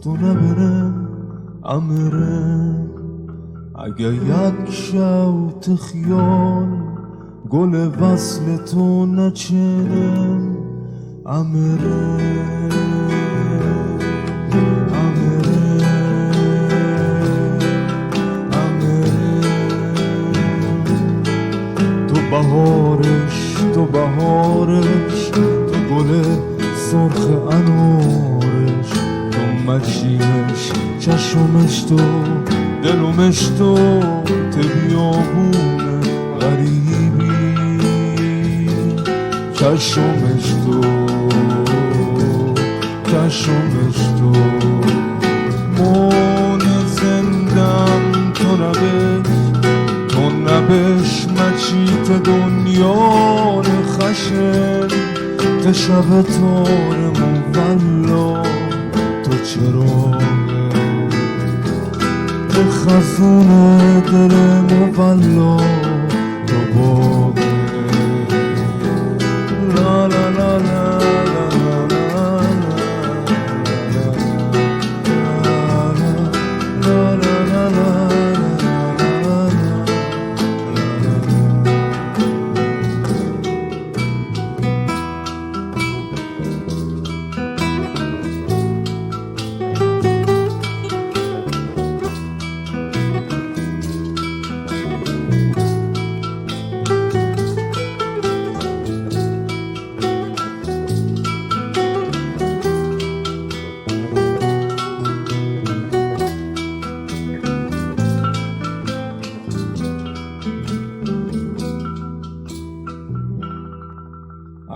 تو نبرم امرم اگه یک شوت خیال گل وصل تو نچنم امرم تو بهارش تو گل سرخ انارش تو مجیمش چشمش تو دلمش تو بیابون غریبی چشمش تو مون زندم تو نبش مچیت دنیا خشن ته شب تارمون والا تو چراغه ته خزون دلمون والا تو باغه لا لا لا لا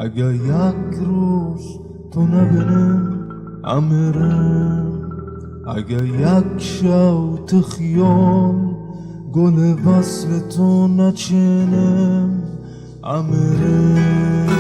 اگه یک روز تو نبینم امرم اگه یک شوت خیال گل وصل تو نچنم امرم